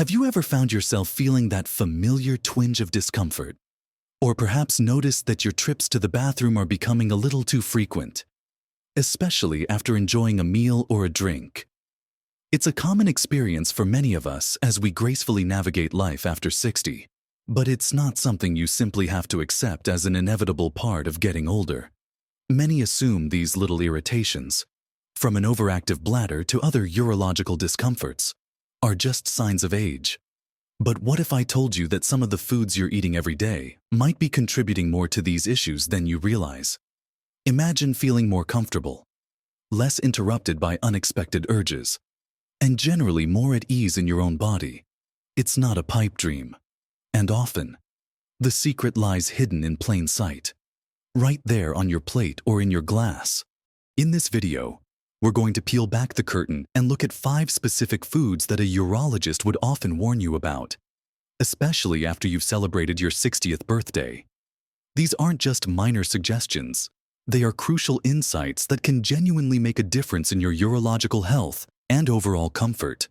Have you ever found yourself feeling that familiar twinge of discomfort? Or perhaps noticed that your trips to the bathroom are becoming a little too frequent, especially after enjoying a meal or a drink? It's a common experience for many of us as we gracefully navigate life after 60, but it's not something you simply have to accept as an inevitable part of getting older. Many assume these little irritations, from an overactive bladder to other urological discomforts, are just signs of age. But what if I told you that some of the foods you're eating every day might be contributing more to these issues than you realize? Imagine feeling more comfortable, less interrupted by unexpected urges, and generally more at ease in your own body. It's not a pipe dream. And often, the secret lies hidden in plain sight, right there on your plate or in your glass. In this video, we're going to peel back the curtain and look at 5 specific foods that a urologist would often warn you about, especially after you've celebrated your 60th birthday. These aren't just minor suggestions. They are crucial insights that can genuinely make a difference in your urological health and overall comfort.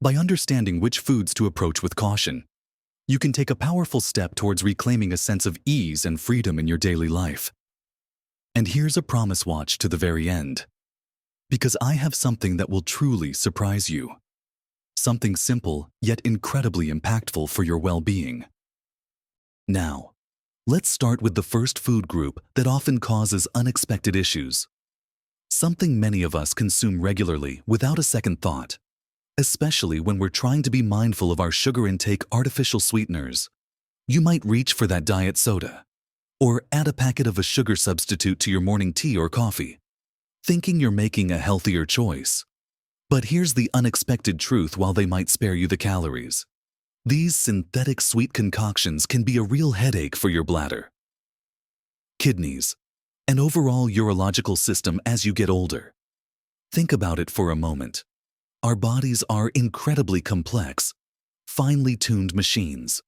By understanding which foods to approach with caution, you can take a powerful step towards reclaiming a sense of ease and freedom in your daily life. And here's a promise watch to the very end, because I have something that will truly surprise you. Something simple, yet incredibly impactful for your well-being. Now, let's start with the first food group that often causes unexpected issues. Something many of us consume regularly without a second thought, especially when we're trying to be mindful of our sugar intake. Artificial sweeteners. You might reach for that diet soda, or add a packet of a sugar substitute to your morning tea or coffee, thinking you're making a healthier choice. But here's the unexpected truth: while they might spare you the calories, these synthetic sweet concoctions can be a real headache for your bladder, kidneys, and overall urological system as you get older. Think about it for a moment. Our bodies are incredibly complex, finely tuned machines.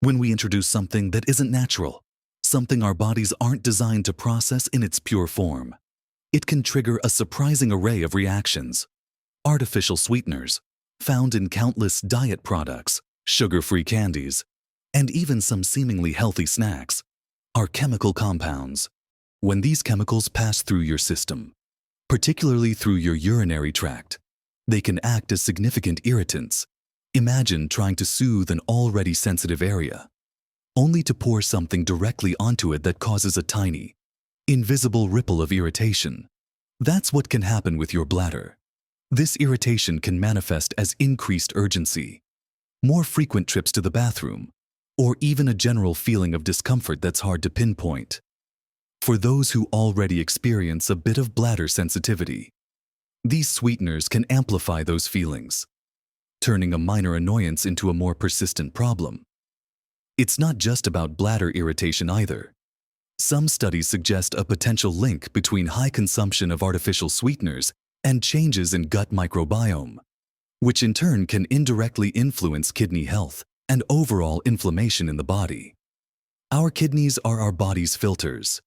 When we introduce something that isn't natural, something our bodies aren't designed to process in its pure form, it can trigger a surprising array of reactions. Artificial sweeteners, found in countless diet products, sugar-free candies, and even some seemingly healthy snacks, are chemical compounds. When these chemicals pass through your system, particularly through your urinary tract, they can act as significant irritants. Imagine trying to soothe an already sensitive area, only to pour something directly onto it that causes a tiny, invisible ripple of irritation. That's what can happen with your bladder. This irritation can manifest as increased urgency, more frequent trips to the bathroom, or even a general feeling of discomfort that's hard to pinpoint. For those who already experience a bit of bladder sensitivity, these sweeteners can amplify those feelings, turning a minor annoyance into a more persistent problem. It's not just about bladder irritation either. Some studies suggest a potential link between high consumption of artificial sweeteners and changes in gut microbiome, which in turn can indirectly influence kidney health and overall inflammation in the body. Our kidneys are our body's filters,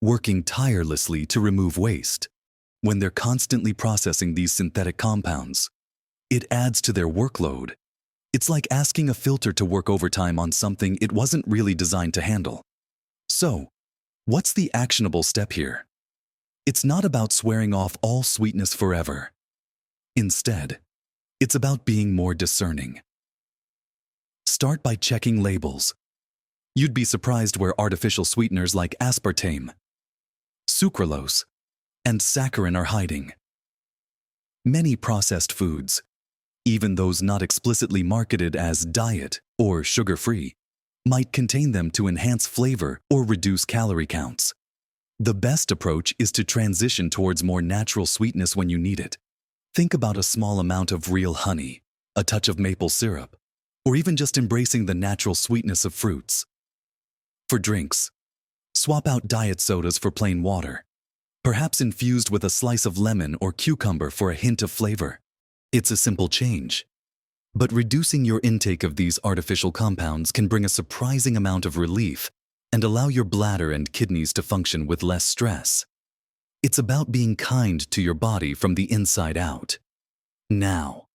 working tirelessly to remove waste. When they're constantly processing these synthetic compounds, it adds to their workload. It's like asking a filter to work overtime on something it wasn't really designed to handle. So, what's the actionable step here? It's not about swearing off all sweetness forever. Instead, it's about being more discerning. Start by checking labels. You'd be surprised where artificial sweeteners like aspartame, sucralose, and saccharin are hiding. Many processed foods, even those not explicitly marketed as diet or sugar-free, might contain them to enhance flavor or reduce calorie counts. The best approach is to transition towards more natural sweetness when you need it. Think about a small amount of real honey, a touch of maple syrup, or even just embracing the natural sweetness of fruits. For drinks, swap out diet sodas for plain water, perhaps infused with a slice of lemon or cucumber for a hint of flavor. It's a simple change, but reducing your intake of these artificial compounds can bring a surprising amount of relief and allow your bladder and kidneys to function with less stress. It's about being kind to your body from the inside out. Now,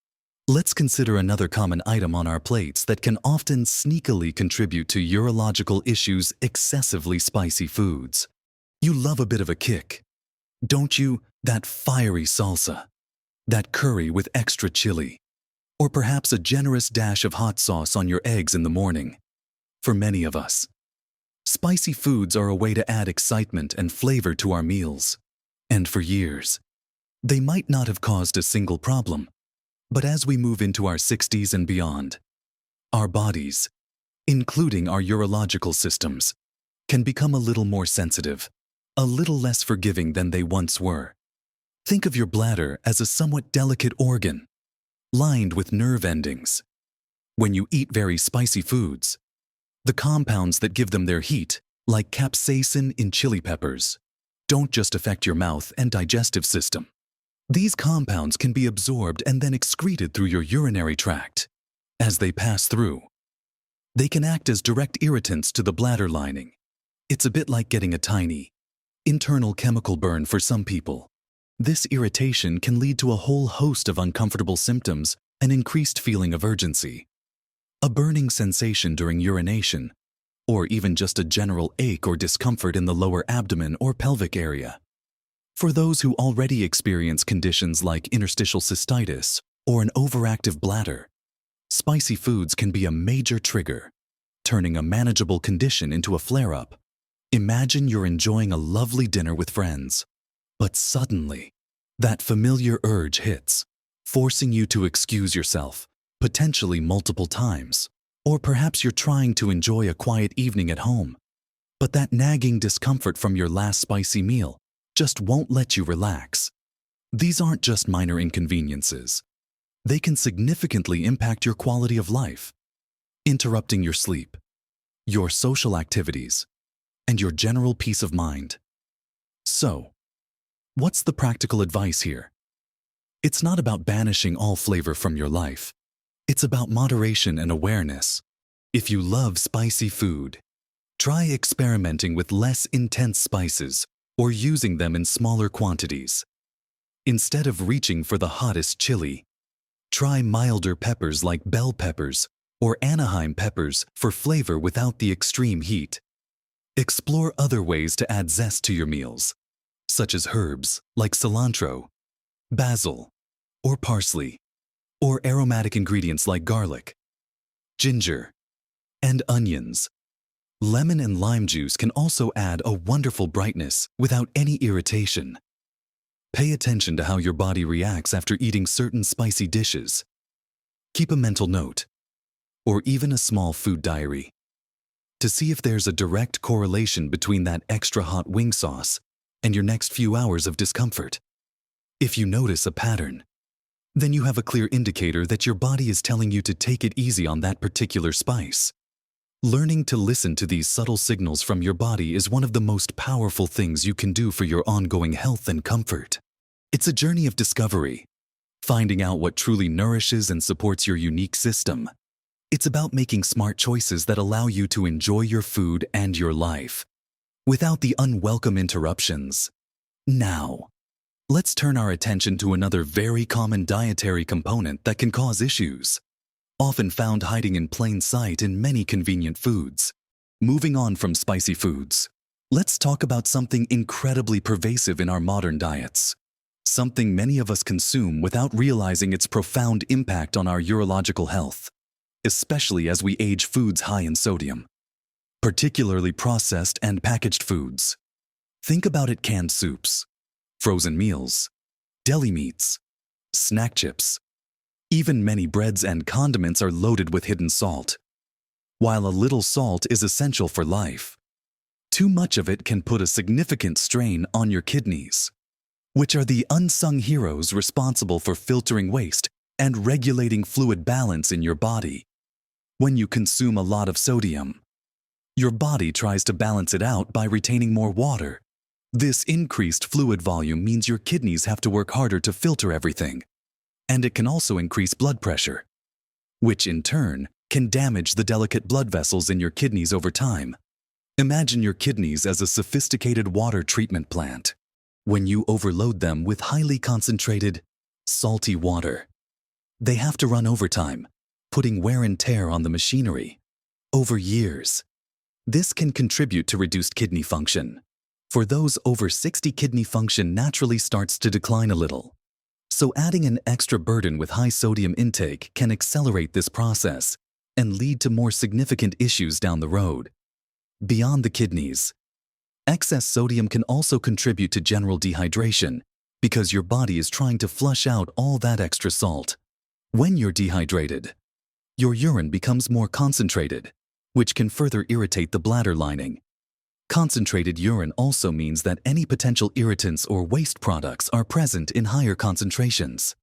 Let's consider another common item on our plates that can often sneakily contribute to urological issues: excessively spicy foods. You love a bit of a kick, don't you? That fiery salsa, that curry with extra chili, or perhaps a generous dash of hot sauce on your eggs in the morning. For many of us, spicy foods are a way to add excitement and flavor to our meals. And for years, they might not have caused a single problem. But as we move into our 60s and beyond, our bodies, including our urological systems, can become a little more sensitive, a little less forgiving than they once were. Think of your bladder as a somewhat delicate organ, lined with nerve endings. When you eat very spicy foods, the compounds that give them their heat, like capsaicin in chili peppers, don't just affect your mouth and digestive system. These compounds can be absorbed and then excreted through your urinary tract. As they pass through, they can act as direct irritants to the bladder lining. It's a bit like getting a tiny, internal chemical burn for some people. This irritation can lead to a whole host of uncomfortable symptoms and increased feeling of urgency. A burning sensation during urination, or even just a general ache or discomfort in the lower abdomen or pelvic area. For those who already experience conditions like interstitial cystitis or an overactive bladder, spicy foods can be a major trigger, turning a manageable condition into a flare-up. Imagine you're enjoying a lovely dinner with friends, but suddenly, that familiar urge hits, forcing you to excuse yourself, potentially multiple times. Or perhaps you're trying to enjoy a quiet evening at home, but that nagging discomfort from your last spicy meal just won't let you relax. These aren't just minor inconveniences. They can significantly impact your quality of life, interrupting your sleep, your social activities, and your general peace of mind. So, what's the practical advice here? It's not about banishing all flavor from your life. It's about moderation and awareness. If you love spicy food, try experimenting with less intense spices or using them in smaller quantities. Instead of reaching for the hottest chili, try milder peppers like bell peppers or Anaheim peppers for flavor without the extreme heat. Explore other ways to add zest to your meals, such as herbs like cilantro, basil, or parsley, or aromatic ingredients like garlic, ginger, and onions. Lemon and lime juice can also add a wonderful brightness without any irritation. Pay attention to how your body reacts after eating certain spicy dishes. Keep a mental note, or even a small food diary, to see if there's a direct correlation between that extra hot wing sauce and your next few hours of discomfort. If you notice a pattern, then you have a clear indicator that your body is telling you to take it easy on that particular spice. Learning to listen to these subtle signals from your body is one of the most powerful things you can do for your ongoing health and comfort. It's a journey of discovery, finding out what truly nourishes and supports your unique system. It's about making smart choices that allow you to enjoy your food and your life, without the unwelcome interruptions. Now, let's turn our attention to another very common dietary component that can cause issues, often found hiding in plain sight in many convenient foods. Moving on from spicy foods, let's talk about something incredibly pervasive in our modern diets. Something many of us consume without realizing its profound impact on our urological health, especially as we age: foods high in sodium, particularly processed and packaged foods. Think about it: canned soups, frozen meals, deli meats, snack chips. Even many breads and condiments are loaded with hidden salt. While a little salt is essential for life, too much of it can put a significant strain on your kidneys, which are the unsung heroes responsible for filtering waste and regulating fluid balance in your body. When you consume a lot of sodium, your body tries to balance it out by retaining more water. This increased fluid volume means your kidneys have to work harder to filter everything. And it can also increase blood pressure, which in turn can damage the delicate blood vessels in your kidneys over time. Imagine your kidneys as a sophisticated water treatment plant. When you overload them with highly concentrated, salty water, They have to run overtime, putting wear and tear on the machinery over years. This can contribute to reduced kidney function. For those over 60, kidney function naturally starts to decline a little. So adding an extra burden with high sodium intake can accelerate this process and lead to more significant issues down the road. Beyond the kidneys, excess sodium can also contribute to general dehydration because your body is trying to flush out all that extra salt. When you're dehydrated, your urine becomes more concentrated, which can further irritate the bladder lining. Concentrated urine also means that any potential irritants or waste products are present in higher concentrations,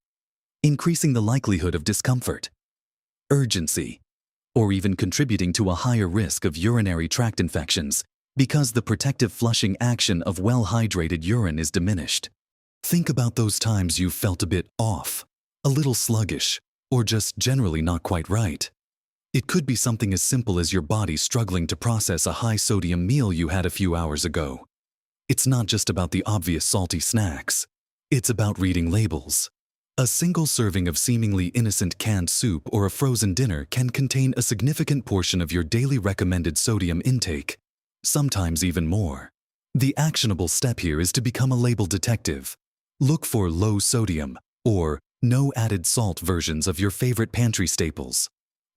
increasing the likelihood of discomfort, urgency, or even contributing to a higher risk of urinary tract infections because the protective flushing action of well-hydrated urine is diminished. Think about those times you've felt a bit off, a little sluggish, or just generally not quite right. It could be something as simple as your body struggling to process a high-sodium meal you had a few hours ago. It's not just about the obvious salty snacks. It's about reading labels. A single serving of seemingly innocent canned soup or a frozen dinner can contain a significant portion of your daily recommended sodium intake, sometimes even more. The actionable step here is to become a label detective. Look for low sodium or no added salt versions of your favorite pantry staples.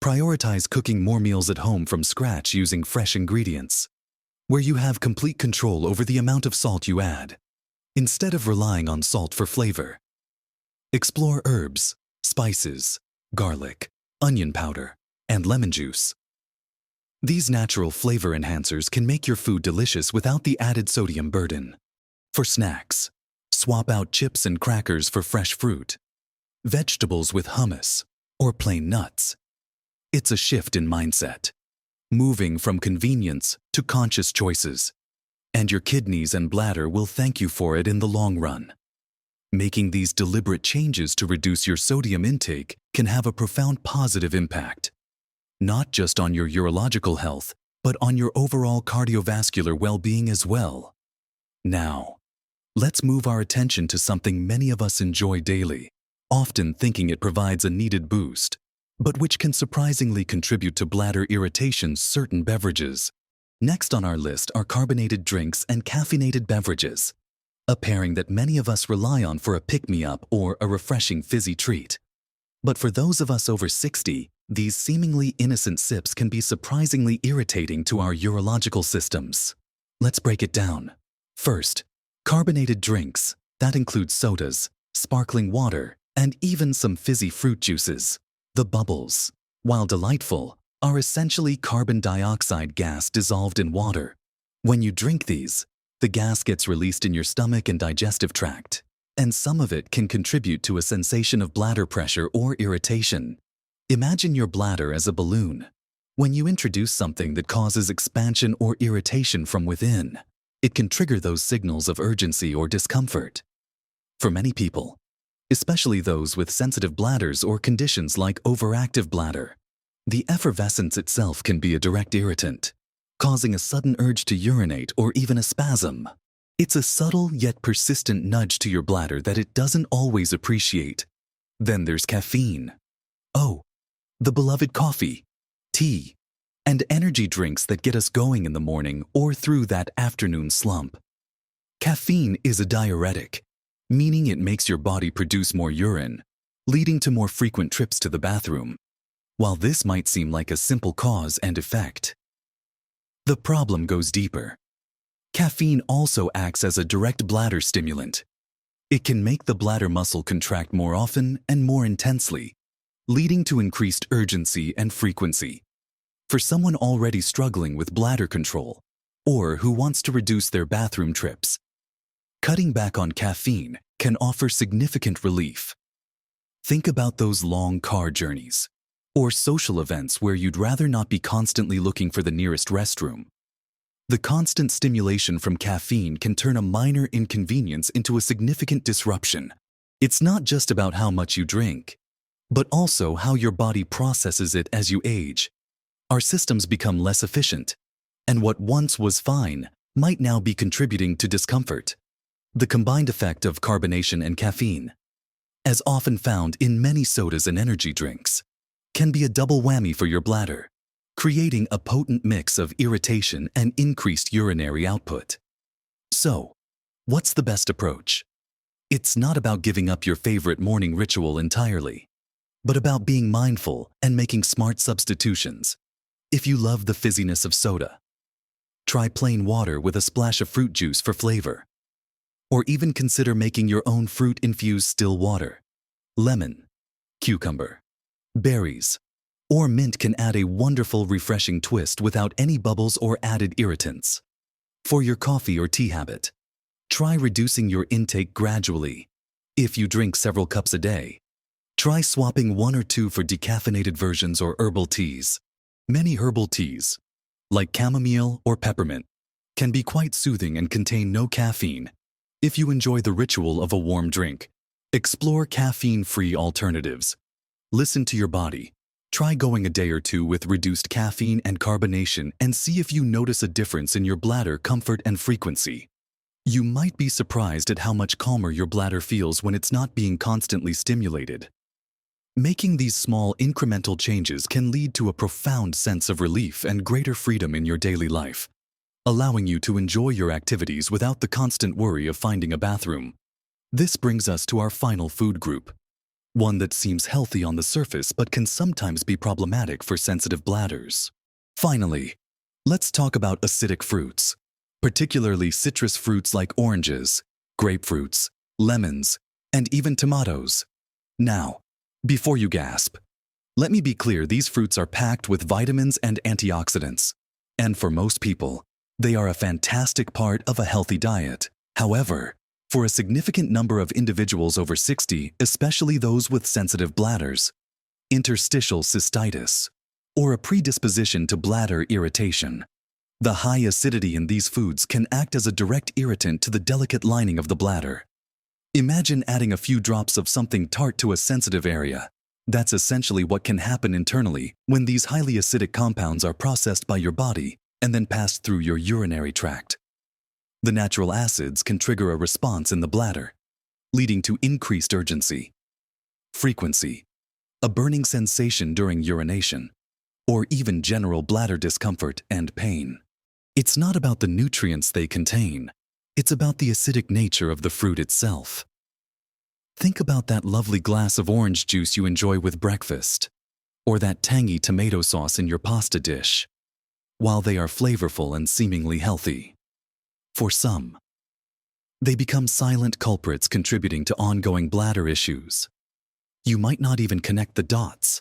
Prioritize cooking more meals at home from scratch using fresh ingredients, where you have complete control over the amount of salt you add, instead of relying on salt for flavor. Explore herbs, spices, garlic, onion powder, and lemon juice. These natural flavor enhancers can make your food delicious without the added sodium burden. For snacks, swap out chips and crackers for fresh fruit, vegetables with hummus, or plain nuts. It's a shift in mindset, moving from convenience to conscious choices, and your kidneys and bladder will thank you for it in the long run. Making these deliberate changes to reduce your sodium intake can have a profound positive impact, not just on your urological health, but on your overall cardiovascular well-being as well. Now, let's move our attention to something many of us enjoy daily, often thinking it provides a needed boost, but which can surprisingly contribute to bladder irritation: certain beverages. Next on our list are carbonated drinks and caffeinated beverages, a pairing that many of us rely on for a pick-me-up or a refreshing fizzy treat. But for those of us over 60, these seemingly innocent sips can be surprisingly irritating to our urological systems. Let's break it down. First, carbonated drinks. That includes sodas, sparkling water, and even some fizzy fruit juices. The bubbles, while delightful, are essentially carbon dioxide gas dissolved in water. When you drink these, the gas gets released in your stomach and digestive tract, and some of it can contribute to a sensation of bladder pressure or irritation. Imagine your bladder as a balloon. When you introduce something that causes expansion or irritation from within, it can trigger those signals of urgency or discomfort. For many people, especially those with sensitive bladders or conditions like overactive bladder, the effervescence itself can be a direct irritant, causing a sudden urge to urinate or even a spasm. It's a subtle yet persistent nudge to your bladder that it doesn't always appreciate. Then there's caffeine. Oh, the beloved coffee, tea, and energy drinks that get us going in the morning or through that afternoon slump. Caffeine is a diuretic, meaning it makes your body produce more urine, leading to more frequent trips to the bathroom. While this might seem like a simple cause and effect, the problem goes deeper. Caffeine also acts as a direct bladder stimulant. It can make the bladder muscle contract more often and more intensely, leading to increased urgency and frequency. For someone already struggling with bladder control, or who wants to reduce their bathroom trips, cutting back on caffeine can offer significant relief. Think about those long car journeys, or social events where you'd rather not be constantly looking for the nearest restroom. The constant stimulation from caffeine can turn a minor inconvenience into a significant disruption. It's not just about how much you drink, but also how your body processes it as you age. Our systems become less efficient, and what once was fine might now be contributing to discomfort. The combined effect of carbonation and caffeine. as often found in many sodas and energy drinks, can be a double whammy for your bladder, creating a potent mix of irritation and increased urinary output. So, what's the best approach? It's not about giving up your favorite morning ritual entirely, but about being mindful and making smart substitutions. If you love the fizziness of soda, try plain water with a splash of fruit juice for flavor. Or even consider making your own fruit-infused still water. Lemon, cucumber, berries, or mint can add a wonderful, refreshing twist without any bubbles or added irritants. For your coffee or tea habit, try reducing your intake gradually. If you drink several cups a day, try swapping 1 or 2 for decaffeinated versions or herbal teas. Many herbal teas, like chamomile or peppermint, can be quite soothing and contain no caffeine. If you enjoy the ritual of a warm drink, explore caffeine-free alternatives. Listen to your body. Try going a day or 2 with reduced caffeine and carbonation and see if you notice a difference in your bladder comfort and frequency. You might be surprised at how much calmer your bladder feels when it's not being constantly stimulated. Making these small incremental changes can lead to a profound sense of relief and greater freedom in your daily life, allowing you to enjoy your activities without the constant worry of finding a bathroom. This brings us to our final food group, one that seems healthy on the surface but can sometimes be problematic for sensitive bladders. Finally, let's talk about acidic fruits, particularly citrus fruits like oranges, grapefruits, lemons, and even tomatoes. Now, before you gasp, let me be clear, these fruits are packed with vitamins and antioxidants, and for most people, they are a fantastic part of a healthy diet. However, for a significant number of individuals over 60, especially those with sensitive bladders, interstitial cystitis, or a predisposition to bladder irritation, the high acidity in these foods can act as a direct irritant to the delicate lining of the bladder. Imagine adding a few drops of something tart to a sensitive area. That's essentially what can happen internally when these highly acidic compounds are processed by your body and then passed through your urinary tract. The natural acids can trigger a response in the bladder, leading to increased urgency, frequency, a burning sensation during urination, or even general bladder discomfort and pain. It's not about the nutrients they contain. It's about the acidic nature of the fruit itself. Think about that lovely glass of orange juice you enjoy with breakfast, or that tangy tomato sauce in your pasta dish. While they are flavorful and seemingly healthy, for some, they become silent culprits contributing to ongoing bladder issues. You might not even connect the dots,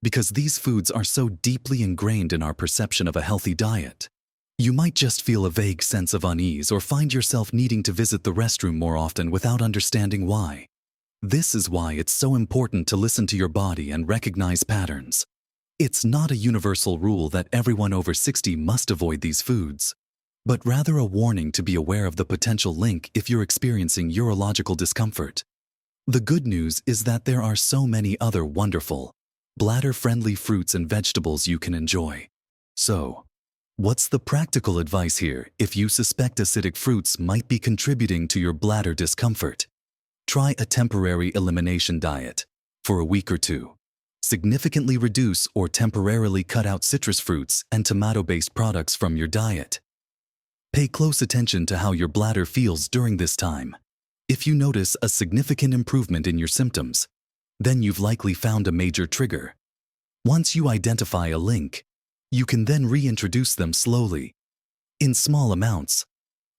because these foods are so deeply ingrained in our perception of a healthy diet. You might just feel a vague sense of unease or find yourself needing to visit the restroom more often without understanding why. This is why it's so important to listen to your body and recognize patterns. It's not a universal rule that everyone over 60 must avoid these foods, but rather a warning to be aware of the potential link if you're experiencing urological discomfort. The good news is that there are so many other wonderful, bladder-friendly fruits and vegetables you can enjoy. So, what's the practical advice here if you suspect acidic fruits might be contributing to your bladder discomfort? Try a temporary elimination diet for a week or 2. Significantly reduce or temporarily cut out citrus fruits and tomato-based products from your diet. Pay close attention to how your bladder feels during this time. If you notice a significant improvement in your symptoms, then you've likely found a major trigger. Once you identify a link, you can then reintroduce them slowly, in small amounts,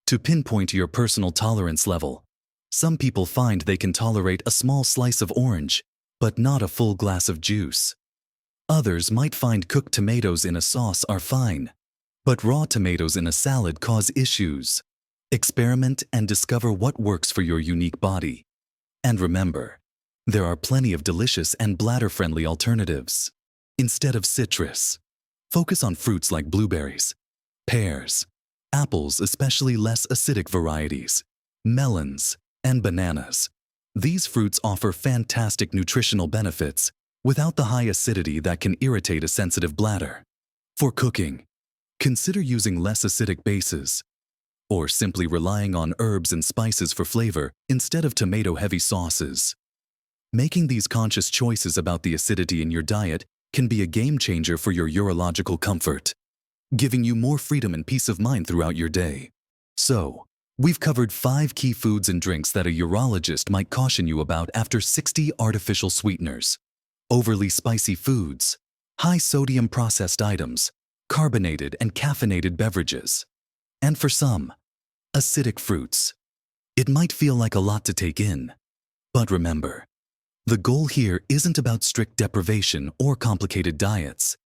to pinpoint your personal tolerance level. Some people find they can tolerate a small slice of orange, but not a full glass of juice. Others might find cooked tomatoes in a sauce are fine, but raw tomatoes in a salad cause issues. Experiment and discover what works for your unique body. And remember, there are plenty of delicious and bladder-friendly alternatives. Instead of citrus, focus on fruits like blueberries, pears, apples, especially less acidic varieties, melons, and bananas. These fruits offer fantastic nutritional benefits without the high acidity that can irritate a sensitive bladder. For cooking, consider using less acidic bases, or simply relying on herbs and spices for flavor instead of tomato-heavy sauces. Making these conscious choices about the acidity in your diet can be a game changer for your urological comfort, giving you more freedom and peace of mind throughout your day. So, we've covered 5 key foods and drinks that a urologist might caution you about after 60 artificial sweeteners, overly spicy foods, high-sodium processed items, carbonated and caffeinated beverages, and for some, acidic fruits. It might feel like a lot to take in, but remember, the goal here isn't about strict deprivation or complicated diets.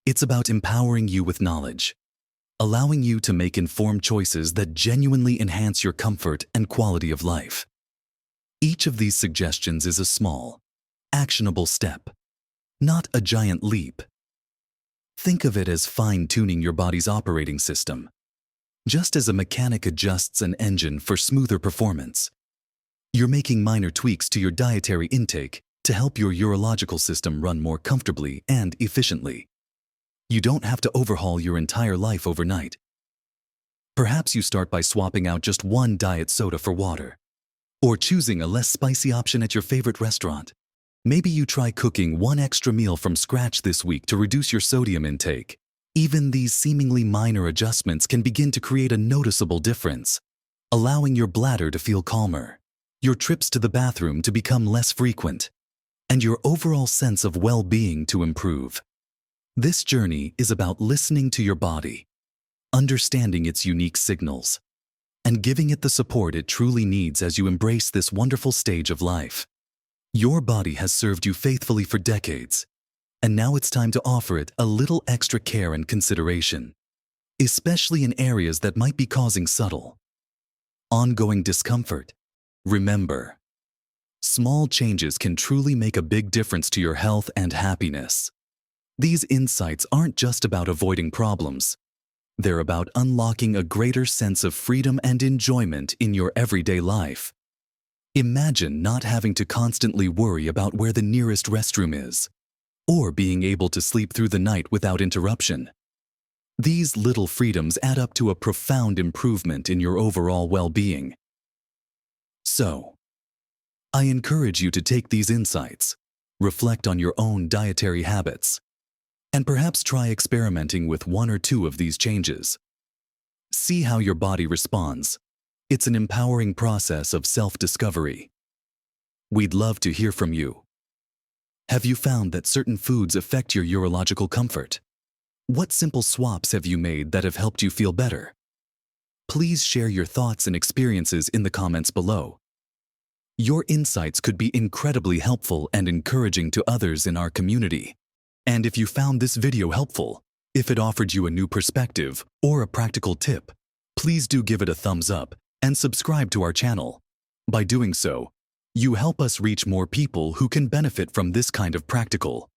It's about empowering you with knowledge, allowing you to make informed choices that genuinely enhance your comfort and quality of life. Each of these suggestions is a small, actionable step, not a giant leap. Think of it as fine-tuning your body's operating system, just as a mechanic adjusts an engine for smoother performance. You're making minor tweaks to your dietary intake to help your urological system run more comfortably and efficiently. You don't have to overhaul your entire life overnight. Perhaps you start by swapping out just one diet soda for water, or choosing a less spicy option at your favorite restaurant. Maybe you try cooking one extra meal from scratch this week to reduce your sodium intake. Even these seemingly minor adjustments can begin to create a noticeable difference, allowing your bladder to feel calmer, your trips to the bathroom to become less frequent, and your overall sense of well-being to improve. This journey is about listening to your body, understanding its unique signals, and giving it the support it truly needs as you embrace this wonderful stage of life. Your body has served you faithfully for decades, and now it's time to offer it a little extra care and consideration, especially in areas that might be causing subtle, ongoing discomfort. Remember, small changes can truly make a big difference to your health and happiness. These insights aren't just about avoiding problems. They're about unlocking a greater sense of freedom and enjoyment in your everyday life. Imagine not having to constantly worry about where the nearest restroom is, or being able to sleep through the night without interruption. These little freedoms add up to a profound improvement in your overall well-being. So, I encourage you to take these insights, reflect on your own dietary habits, and perhaps try experimenting with 1 or 2 of these changes. See how your body responds. It's an empowering process of self-discovery. We'd love to hear from you. Have you found that certain foods affect your urological comfort? What simple swaps have you made that have helped you feel better? Please share your thoughts and experiences in the comments below. Your insights could be incredibly helpful and encouraging to others in our community. And if you found this video helpful, if it offered you a new perspective or a practical tip, please do give it a thumbs up and subscribe to our channel. By doing so, you help us reach more people who can benefit from this kind of practical,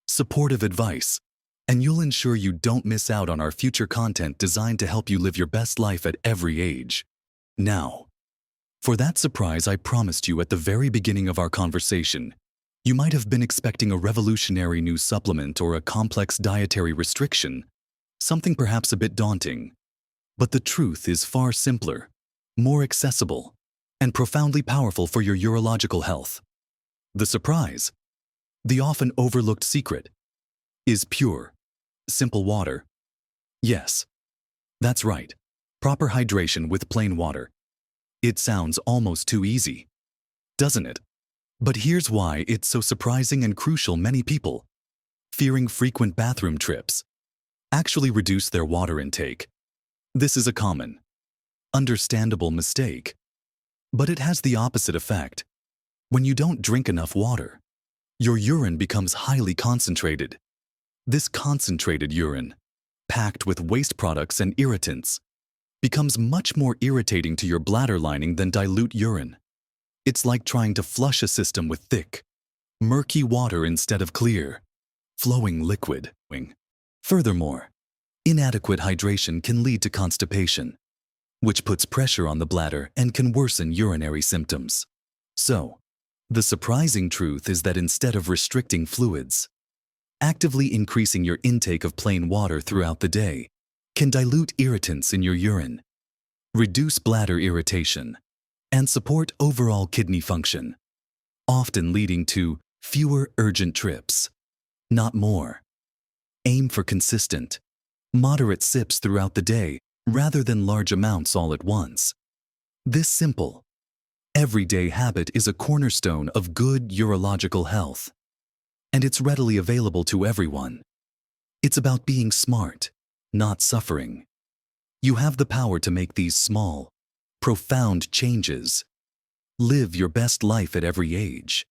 supportive advice, and you'll ensure you don't miss out on our future content designed to help you live your best life at every age. Now, for that surprise I promised you at the very beginning of our conversation, you might have been expecting a revolutionary new supplement or a complex dietary restriction, something perhaps a bit daunting. But the truth is far simpler, more accessible, and profoundly powerful for your urological health. The surprise, the often overlooked secret, is pure, simple water. Yes, that's right, proper hydration with plain water. It sounds almost too easy, doesn't it? But here's why it's so surprising and crucial. Many people, fearing frequent bathroom trips, actually reduce their water intake. This is a common, understandable mistake. But it has the opposite effect. When you don't drink enough water, your urine becomes highly concentrated. This concentrated urine, packed with waste products and irritants, becomes much more irritating to your bladder lining than dilute urine. It's like trying to flush a system with thick, murky water instead of clear, flowing liquid. Furthermore, inadequate hydration can lead to constipation, which puts pressure on the bladder and can worsen urinary symptoms. So, the surprising truth is that instead of restricting fluids, actively increasing your intake of plain water throughout the day can dilute irritants in your urine, reduce bladder irritation, and support overall kidney function. often leading to fewer urgent trips, not more. Aim for consistent, moderate sips throughout the day rather than large amounts all at once. This simple, everyday habit is a cornerstone of good urological health, and it's readily available to everyone. It's about being smart, not suffering. You have the power to make these small, profound changes. Live your best life at every age.